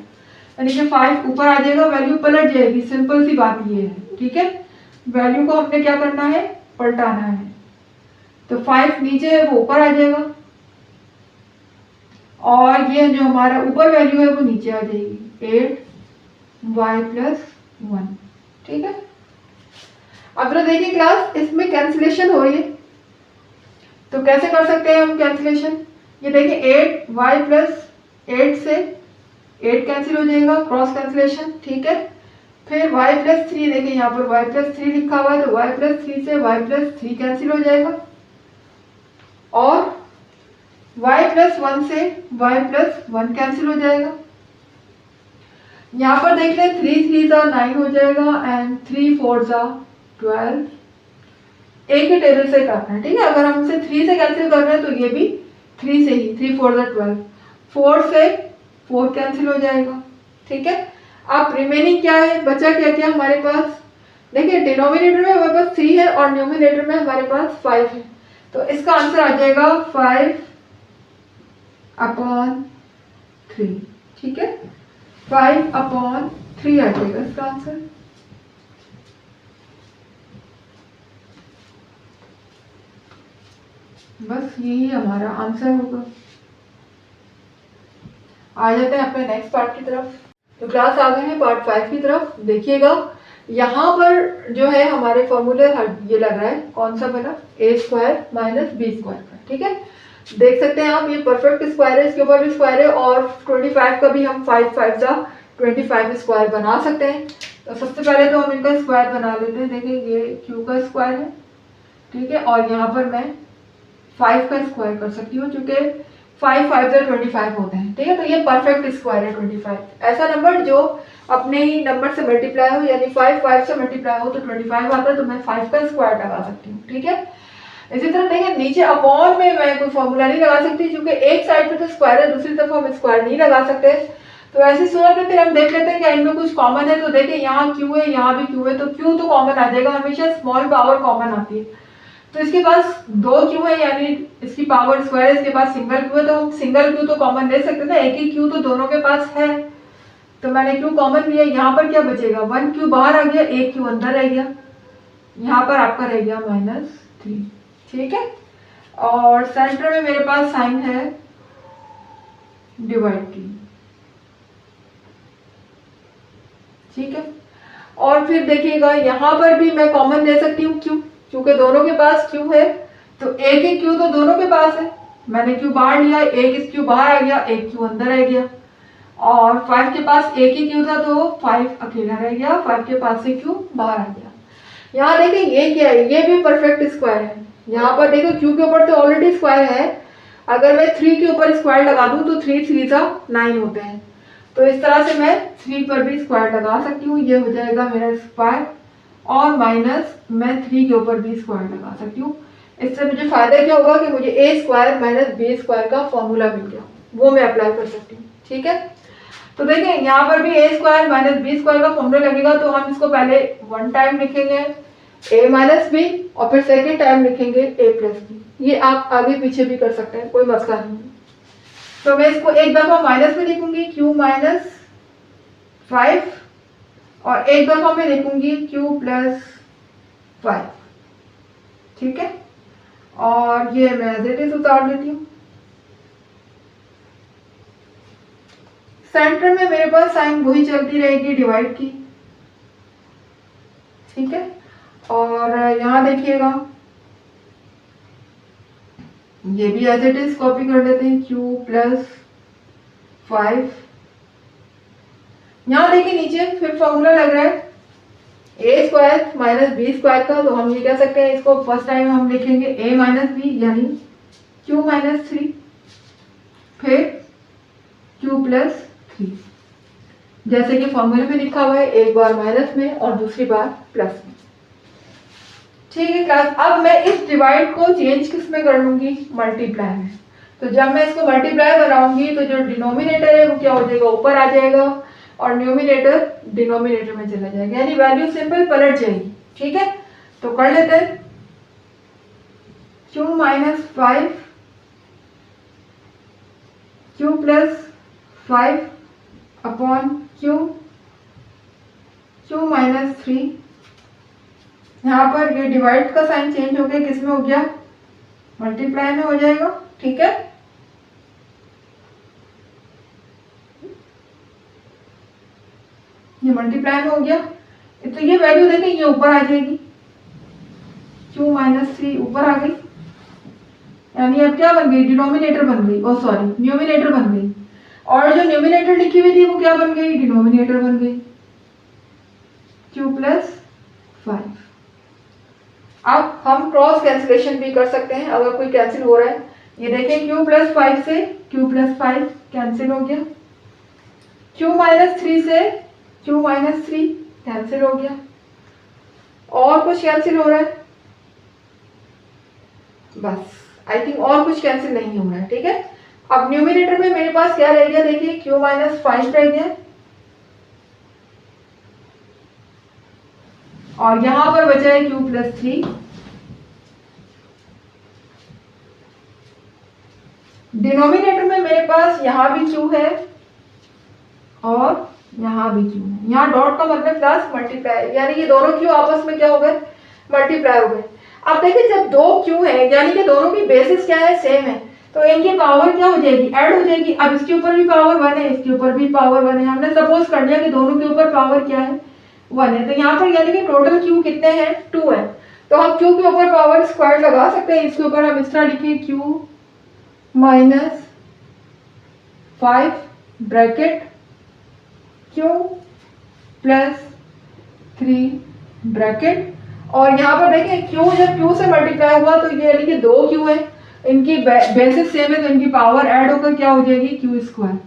यानी कि 5 ऊपर आ जाएगा, वैल्यू पलट जाएगी। सिंपल सी बात ये है, ठीक है। वैल्यू को हमने क्या करना है, पलटाना है। तो 5 नीचे है वो ऊपर आ जाएगा और ये जो हमारा ऊपर वैल्यू है वो नीचे आ जाएगी, 8y प्लस 1, ठीक है। अब जरा देखिए क्लास, इसमें कैंसिलेशन हो रही है, तो कैसे कर सकते हैं हम कैंसिलेशन। ये देखिए 8y प्लस 8 से 8 कैंसिल हो जाएगा, क्रॉस कैंसिलेशन, ठीक है। फिर y प्लस 3, देखिए यहाँ पर y प्लस 3 लिखा हुआ है, तो y प्लस 3 से y प्लस 3 कैंसिल हो जाएगा और y प्लस 1 से y प्लस 1 कैंसिल हो जाएगा। यहाँ पर देख लें 3 3 जा 9 हो जाएगा एंड 3 4 जा 12। एक ही टेबल से करना है, ठीक है। अगर हमसे 3 से कैंसिल कर रहे हैं तो ये भी 3 से ही, 3 4 जा 12, 4 से 4 कैंसिल हो जाएगा, ठीक है। अब रिमेनिंग क्या है, बचा क्या क्या हमारे पास, देखिए डिनोमिनेटर में हमारे पास 3 है और न्यूमिनेटर में हमारे पास 5 है, तो इसका आंसर आ जाएगा 5 अपॉन 3, ठीक है। 5 अपॉन 3 आ जाएगा इसका आंसर। बस यही हमारा आंसर होगा। आ जाते हैं अपने नेक्स्ट पार्ट की तरफ। तो क्लास आ गए हैं पार्ट 5 की तरफ। देखिएगा यहाँ पर जो है हमारे फॉर्मूले ये लग रहा है, कौन सा बना, a² माइनस b² का, ठीक है। देख सकते हैं आप, ये परफेक्ट स्क्वायर है, इसके ऊपर भी स्क्वायर है, और 25 का भी हम 5 5 जा 25 स्क्वायर बना सकते हैं। तो सबसे पहले तो हम इनका स्क्वायर बना लेते हैं। देखिए ये क्यू का स्क्वायर है, ठीक है, और यहाँ पर मैं 5 का स्क्वायर कर सकती हूँ, क्योंकि 5 5 जा 25 होते हैं, ठीक है। तो ये परफेक्ट स्क्वायर है 25। ऐसा नंबर जो अपने ही नंबर से मल्टीप्लाई हो, यानी 5 5 से मल्टीप्लाई हो तो 25 आता है, तो मैं 5 का स्क्वायर लगा सकती हूँ, ठीक है। इसी तरह देखिए नीचे अपॉन में मैं कोई फॉर्मूला नहीं लगा सकती, क्योंकि एक साइड पे तो स्क्वायर है, दूसरी तरफ हम स्क्वायर नहीं लगा सकते। तो ऐसी सूरत में फिर हम देख लेते हैं कि इनमें कुछ कॉमन है। तो देखिए यहाँ क्यू है, यहाँ भी क्यू है, तो क्यू तो कॉमन आ जाएगा, हमेशा स्मॉल पावर कॉमन आती है। तो इसके पास 2 क्यू है, यानी इसकी पावर स्क्वायर है, इसके पास सिंगल क्यू है, तो हम सिंगल क्यू तो कॉमन ले सकते ना, एक ही क्यू तो दोनों के पास है, तो मैंने क्यू कॉमन लिया। यहाँ पर क्या बचेगा, 1 क्यू बाहर आ गया, 1 क्यू अंदर रह गया, यहाँ पर आपका रह गया -3, ठीक है। और सेंटर में मेरे पास साइन है डिवाइड की, ठीक है। और फिर देखिएगा यहाँ पर भी मैं कॉमन ले सकती हूँ क्यू, क्योंकि दोनों के पास क्यू है, तो एक ही क्यू तो दोनों के पास है, मैंने क्यू बाहर लिया, एक इस क्यू बाहर आ गया, एक क्यू अंदर रह गया। और 5 के पास एक ही क्यू था, तो 5 अकेला रह गया, 5 के पास से क्यू बाहर आ गया। यहाँ देखिए ये क्या है, ये भी परफेक्ट स्क्वायर है। यहाँ पर देखो क्यू के ऊपर तो ऑलरेडी स्क्वायर है, अगर मैं 3 के ऊपर स्क्वायर लगा दूं तो 3 3 जा 9 होते हैं, तो इस तरह से मैं 3 पर भी स्क्वायर लगा सकती हूँ, ये हो जाएगा मेरा स्क्वायर, और माइनस मैं 3 के ऊपर भी स्क्वायर लगा सकती हूँ। इससे मुझे फायदा क्या होगा कि मुझे a square minus b square का फॉर्मूला मिल गया, वो मैं अप्लाई कर सकती हूँ, ठीक है। तो देखिए यहाँ पर भी a square minus b square का फॉर्मूला लगेगा, तो हम इसको पहले 1 टाइम लिखेंगे a माइनस बी, और फिर सेकेंड टाइम लिखेंगे a प्लस बी। ये आप आगे पीछे भी कर सकते हैं, कोई मसला नहीं है। तो मैं इसको एक दफा माइनस में लिखूंगी q माइनस 5, और एक दफा मैं लिखूंगी q प्लस 5, ठीक है। और ये मैं एज इट इज उतार देती हूँ। सेंटर में मेरे पास साइन वही चलती रहेगी डिवाइड की, ठीक है। और यहाँ देखिएगा ये भी एज इट इज कॉपी कर लेते हैं, q प्लस 5। यहाँ देखिए नीचे फिर फॉर्मूला लग रहा है a square minus B square का, तो हम ये कह सकते हैं इसको फर्स्ट टाइम हम लिखेंगे a माइनस बी, यानी q माइनस 3, फिर q प्लस 3, जैसे कि फॉर्मूले में लिखा हुआ है, एक बार माइनस में और दूसरी बार प्लस में, ठीक है क्लास। अब मैं इस डिवाइड को चेंज किस में कर लूंगी, मल्टीप्लाई में। तो जब मैं इसको मल्टीप्लाई बनाऊंगी तो जो डिनोमिनेटर है वो क्या हो जाएगा, ऊपर आ जाएगा, और न्यूमिनेटर डिनोमिनेटर में चला जाएगा, यानी वैल्यू सिंपल पलट जाएगी, ठीक है। तो कर लेते हैं q minus 5 q plus 5 upon q minus 3। यहाँ पर ये डिवाइड का साइन चेंज हो गया, किस में हो गया, मल्टीप्लाई में हो जाएगा, ठीक है। ये मल्टीप्लाई में हो गया, तो ये वैल्यू देखें ये ऊपर आ जाएगी, q माइनस 3 ऊपर आ गई, यानी अब क्या बन गई, डिनोमिनेटर बन गई, ओ सॉरी न्यूमिनेटर बन गई, और जो न्यूमिनेटर लिखी हुई थी वो क्या बन गई, डिनोमिनेटर बन गई, q प्लस 5। अब हम क्रॉस कैंसिलेशन भी कर सकते हैं, अगर कोई कैंसिल हो रहा है, ये देखें q प्लस 5 से q प्लस 5 कैंसिल हो गया, q माइनस 3 से q माइनस 3 कैंसिल हो गया, और कुछ कैंसिल हो रहा है, बस आई थिंक और कुछ कैंसिल नहीं हो रहा है, ठीक है। अब न्यूमिनेटर में मेरे पास क्या रह गया, देखिए q माइनस 5 रह गया, और यहां पर बचा है q प्लस 3। डिनोमिनेटर में मेरे पास यहां भी q है और यहां भी q है, यहाँ डॉट का मतलब प्लस मल्टीप्लाई, यानी ये दोनों q आपस में क्या हो गए, मल्टीप्लाई हो गए। अब देखिए जब दो q है, यानी कि दोनों की बेसिस क्या है, सेम है, तो इनकी पावर क्या हो जाएगी, ऐड हो जाएगी। अब इसके ऊपर भी पावर 1 है, इसके ऊपर भी पावर 1 है, हमने सपोज कर लिया कि दोनों के ऊपर पावर क्या है, 1 है, तो यहाँ पर यानी कि टोटल q कितने हैं, 2 है, तो हम q के ऊपर पावर स्क्वायर लगा सकते हैं। इसके ऊपर हम इस तरह लिखें q minus 5 bracket Q plus 3 bracket, और यहाँ पर देखें क्यू जब क्यू से मल्टीप्लाई हुआ तो ये यानी कि 2 क्यू है, इनकी बेसिस सेम है तो इनकी पावर ऐड होकर क्या हो जाएगी क्यू स्क्वायर।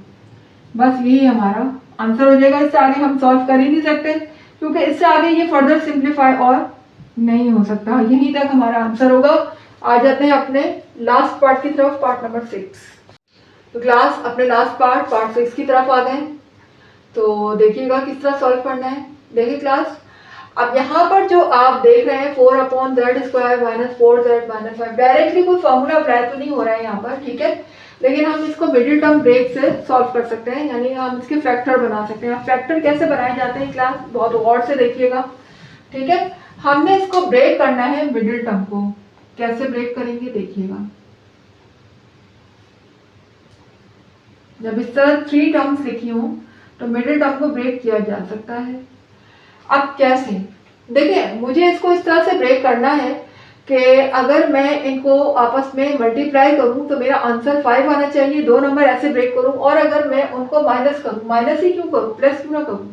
बस यही हमारा आंसर हो जाएगा। इससे आगे हम सॉल्व कर ही नहीं सकते क्योंकि इससे आगे ये फर्दर सिंप्लीफाई और नहीं हो सकता। यहीं तक हमारा आंसर होगा। आ जाते हैं अपने लास्ट पार्ट की तरफ, पार्ट नंबर 6। तो क्लास अपने लास्ट पार्ट 6 की तरफ आ गए। तो देखिएगा किस तरह सॉल्व करना है। देखिए क्लास, अब यहाँ पर जो आप देख रहे हैं 4/z² minus 4z minus 5, directly कोई फॉर्मूला अप्लाई तो नहीं हो रहा है यहाँ पर, ठीक है, लेकिन हम इसको मिडिल टर्म ब्रेक से सॉल्व कर सकते हैं, यानी हम इसके फैक्टर बना सकते हैं। फैक्टर कैसे बनाए जाते हैं क्लास, बहुत गौर से देखिएगा, ठीक है। हमने इसको ब्रेक करना है मिडिल टर्म को, कैसे ब्रेक करेंगे देखिएगा। जब इस तरह 3 टर्म्स लिखी हूं तो मिडिल टर्म को ब्रेक किया जा सकता है। अब कैसे, देखिए मुझे इसको इस तरह से ब्रेक करना है कि अगर मैं इनको आपस में मल्टीप्लाई करूं तो मेरा आंसर 5 आना चाहिए। 2 नंबर ऐसे ब्रेक करूं, और अगर मैं उनको माइनस करूं, माइनस ही क्यों करूं, प्लस क्यों ना करूं,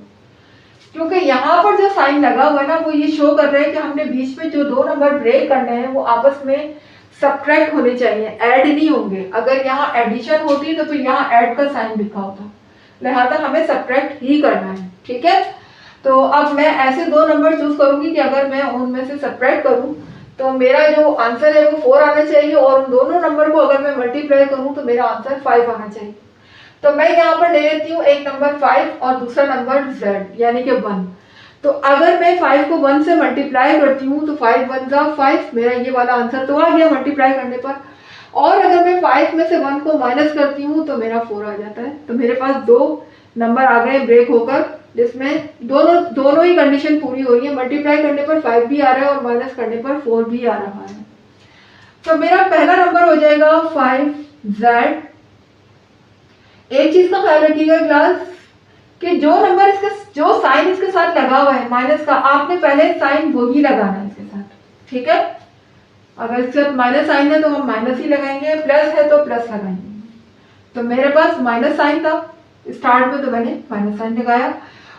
क्योंकि यहाँ पर जो साइन लगा हुआ है ना वो ये शो कर रहा है कि हमने बीच में जो 2 नंबर ब्रेक करने हैं वो आपस में सब्ट्रैक्ट होने चाहिए, ऐड नहीं होंगे। अगर यहाँ एडिशन होती तो फिर यहाँ ऐड का साइन लिखा होता, लिहाजा हमें सब्ट्रैक्ट ही करना है, ठीक है। तो अब मैं ऐसे 2 नंबर चूज करूंगी कि अगर मैं उनमें से सब्ट्रैक्ट करूं तो मेरा जो आंसर है वो 4 आना चाहिए, और उन दोनों नंबर को अगर मैं मल्टीप्लाई करूं तो मेरा आंसर 5 आना चाहिए। तो मैं यहाँ पर ले लेती हूँ एक नंबर 5 और दूसरा नंबर z यानी कि 1। तो अगर मैं 5 को 1 से मल्टीप्लाई करती हूँ तो 5 1 जा 5, मेरा ये वाला आंसर तो आ गया मल्टीप्लाई करने पर। और अगर मैं 5 में से 1 को माइनस करती हूँ तो मेरा 4 आ जाता है। तो मेरे पास 2 नंबर आ गए ब्रेक होकर, जिसमें दोनों ही कंडीशन पूरी हो रही है। मल्टीप्लाई करने पर 5 भी आ रहा है और माइनस करने पर 4 भी आ रहा है। तो मेरा पहला नंबर हो जाएगा 5z। एक चीज का ख्याल रखिएगा क्लास कि जो नंबर जो साइन इसके साथ लगा हुआ है माइनस का, आपने पहले साइन वही लगाना है इसके साथ, ठीक है। अगर इसके साथ माइनस साइन है तो हम माइनस ही लगाएंगे, प्लस है तो प्लस लगाएंगे। तो मेरे पास माइनस साइन था स्टार्ट में तो मैंने माइनस साइन लगाया,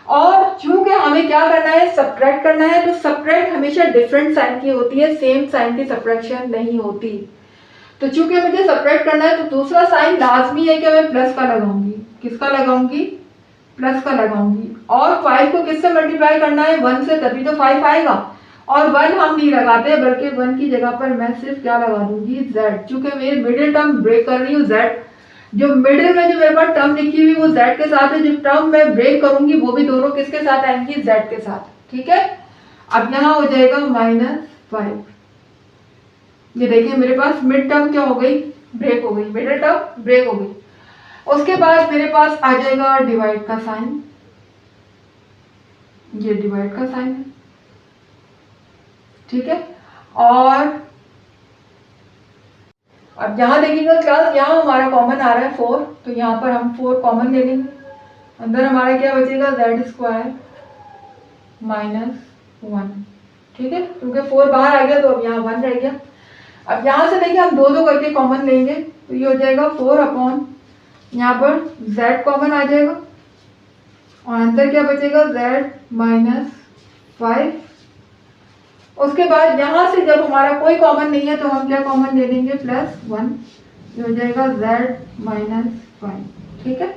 और चूंकि हमें क्या करना है सब्ट्रैक्ट करना है, तो सब्ट्रैक्ट हमेशा डिफरेंट साइन की होती है, सेम साइन की सब्ट्रैक्शन नहीं होती। तो चूंकि मुझे सब्ट्रैक्ट करना है तो दूसरा साइन लाजमी है कि मैं प्लस का लगाऊंगी। किसका लगाऊंगी, प्लस का लगाऊंगी। और 5 को किससे मल्टीप्लाई करना है, 1 से, तभी तो 5 आएगा। और 1 हम नहीं लगाते, बल्कि 1 की जगह पर मैं सिर्फ क्या लगा दूंगी, z। चूंकि मैं मिडिल टर्म ब्रेक कर रही हूँ, z जो मिडिल में जो मेरे पास टर्म लिखी हुई वो z के साथ है, जो टर्म मैं ब्रेक करूंगी वो भी दोनों किसके साथ आएंगी, z के साथ, ठीक है। अब यहाँ हो जाएगा -5। ये देखिए मेरे पास मिड टर्म क्या हो गई, ब्रेक हो गई, मिडिल टर्म ब्रेक हो गई। उसके बाद मेरे पास आ जाएगा डिवाइड का साइन, ये डिवाइड का साइन है, ठीक है। और अब यहाँ देखिएगा क्लास, यहाँ हमारा कॉमन आ रहा है 4, तो यहाँ पर हम 4 कॉमन ले लेंगे। अंदर हमारा क्या बचेगा, z² -1, ठीक है, क्योंकि 4 बाहर आ गया तो अब यहाँ 1 रह गया। अब यहाँ से देखिए हम 2 करके कॉमन लेंगे, तो ये हो जाएगा 4 अपॉन, यहाँ पर z कॉमन आ जाएगा, और अंदर क्या बचेगा, z -5। उसके बाद यहाँ से जब हमारा कोई कॉमन नहीं है तो हम क्या कॉमन ले लेंगे, +1, ये हो जाएगा z -5, ठीक है।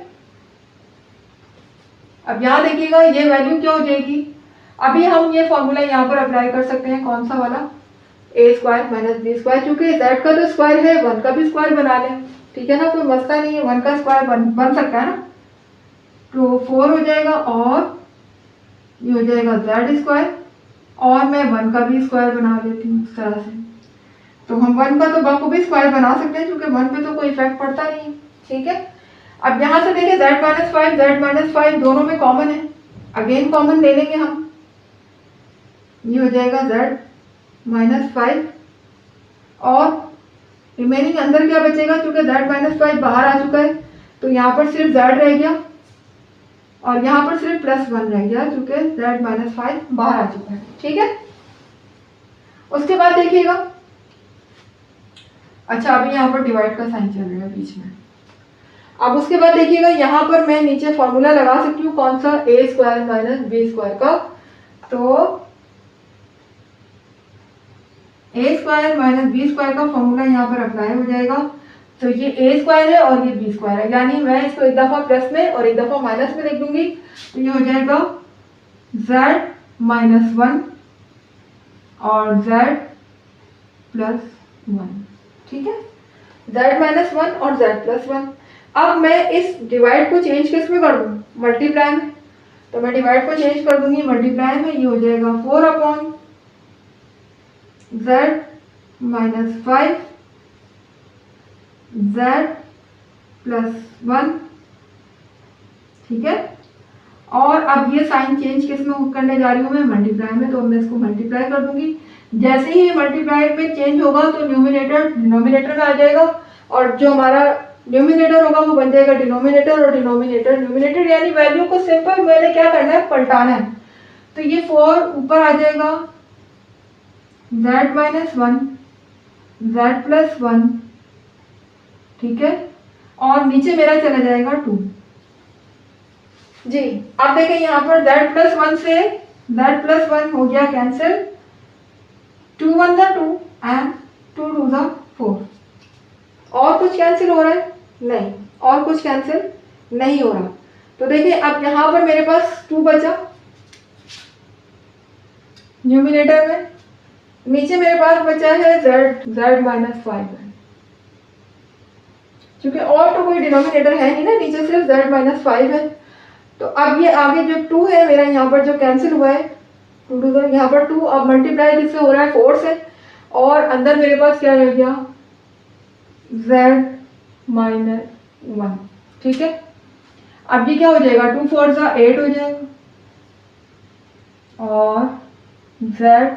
अब यहाँ देखिएगा ये वैल्यू क्या हो जाएगी, अभी हम ये फॉर्मूला यहाँ पर अप्लाई कर सकते हैं, कौन सा वाला, a² - b², चूंकि z का तो स्क्वायर है 1 का भी स्क्वायर बना लें, ठीक है ना, कोई मसला नहीं है, 1 का स्क्वायर बन सकता है ना। तो 4 हो जाएगा, और ये हो जाएगा z², और मैं 1 का भी स्क्वायर बना लेती हूँ इस तरह से। तो हम 1 का तो बखूबी स्क्वायर बना सकते हैं, क्योंकि 1 पे तो कोई इफेक्ट पड़ता नहीं है, ठीक है। अब यहाँ से देखिए z -5 दोनों में कॉमन है, अगेन कॉमन ले लेंगे हम, ये हो जाएगा z -5, और रिमेनिंग अंदर क्या बचेगा, क्योंकि z -5 बाहर आ चुका है तो यहाँ पर सिर्फ z रह गया, और यहाँ पर सिर्फ +1 रह गया, क्योंकि z -5 बाहर आ चुका है, ठीक है। उसके बाद देखिएगा अच्छा, अभी यहाँ पर डिवाइड का साइन चल रहा है बीच में। अब उसके बाद देखिएगा यहाँ पर मैं नीचे फॉर्मूला लगा सकती हूँ, कौन सा, ए स्क्वायर माइनस बी स्क्वायर का। तो ए स्क्वायर माइनस बी स्क्वायर का फॉर्मूला यहाँ पर अप्लाई हो जाएगा। तो ये ए स्क्वायर है और ये बी स्क्वायर है, यानी मैं इसको एक दफ़ा प्लस में और एक दफ़ा माइनस में लिख दूंगी। तो ये हो जाएगा z माइनस 1 और z प्लस 1, ठीक है, z माइनस 1 और z प्लस 1। अब मैं इस डिवाइड को चेंज किस में कर दूँ, मल्टीप्लाई में। तो मैं डिवाइड को चेंज कर दूंगी मल्टीप्लाई में, ये हो जाएगा 4 upon z minus 5 z plus 1, ठीक है। और अब ये साइन चेंज किस में करने जा रही हूँ मैं, मल्टीप्लाई में। तो मैं इसको मल्टीप्लाई कर दूंगी। जैसे ही मल्टीप्लाई में चेंज होगा तो न्यूमिनेटर डिनोमिनेटर में आ जाएगा, और जो हमारा न्यूमिनेटर होगा वो बन जाएगा डिनोमिनेटर, और डिनोमिनेटर न्यूमिनेटर, यानी वैल्यू को सिंपल मैंने क्या करना है, पलटाना है। तो ये 4 ऊपर आ जाएगा, z माइनस 1 z प्लस 1, ठीक है, और नीचे मेरा चला जाएगा 2 जी। अब देखें यहाँ पर z प्लस 1 से z प्लस 1 हो गया कैंसिल, 2 1 ज़ा 2 एंड 2 2 ज़ा 4। और कुछ कैंसिल हो रहा है, नहीं, और कुछ कैंसिल नहीं हो रहा। तो देखिए अब यहाँ पर मेरे पास 2 बचा न्यूमिनेटर में, नीचे मेरे पास बचा है z माइनस 5 है, क्योंकि और तो कोई डिनोमिनेटर है नहीं ना, नीचे सिर्फ z माइनस 5 है। तो अब ये आगे जो 2 है मेरा यहाँ पर जो कैंसिल हुआ है, 2 2 यहाँ पर 2, अब मल्टीप्लाई किससे हो रहा है, 4 से, और अंदर मेरे पास क्या रह गया, z माइनस 1, ठीक है। अब ये क्या हो जाएगा, 2 4 ज़ा 8 हो जाएगा, और z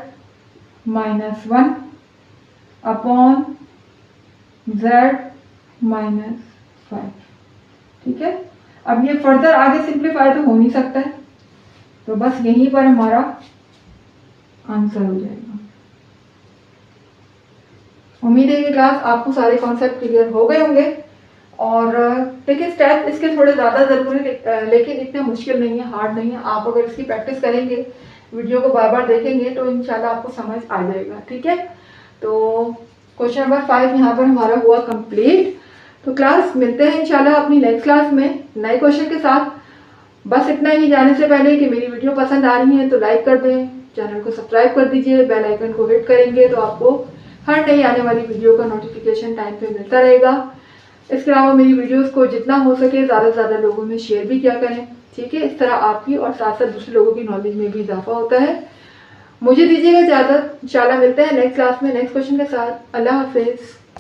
minus 1 upon z minus 5, ठीक है। अब ये फर्दर आगे सिंप्लीफाई तो हो नहीं सकता है, तो बस यहीं पर हमारा आंसर हो जाएगा। उम्मीद है कि क्लास आपको सारे कॉन्सेप्ट क्लियर हो गए होंगे। और देखिए स्टेप इसके थोड़े ज़्यादा ज़रूरी लेकिन इतने मुश्किल नहीं है, हार्ड नहीं है। आप अगर इसकी प्रैक्टिस करेंगे, वीडियो को बार बार देखेंगे, तो इंशाल्लाह आपको समझ आ जाएगा, ठीक है। तो क्वेश्चन नंबर 5 यहाँ पर हमारा हुआ कंप्लीट। तो क्लास मिलते हैं इंशाल्लाह अपनी नेक्स्ट क्लास में नए क्वेश्चन के साथ। बस इतना ही। जाने से पहले कि मेरी वीडियो पसंद आ रही है तो लाइक कर दें, चैनल को सब्सक्राइब कर दीजिए, बेल आइकन को हिट करेंगे तो आपको हर नई आने वाली वीडियो का नोटिफिकेशन टाइम पे मिलता रहेगा। इसके अलावा मेरी वीडियोस को जितना हो सके ज़्यादा से ज़्यादा लोगों में शेयर भी किया करें, ठीक है। इस तरह आपकी और साथ साथ दूसरे लोगों की नॉलेज में भी इजाफा होता है। मुझे दीजिएगा इजाज़त, इंशाल्लाह मिलते हैं नेक्स्ट क्लास में नेक्स्ट क्वेश्चन के साथ। अल्लाह हाफिज़।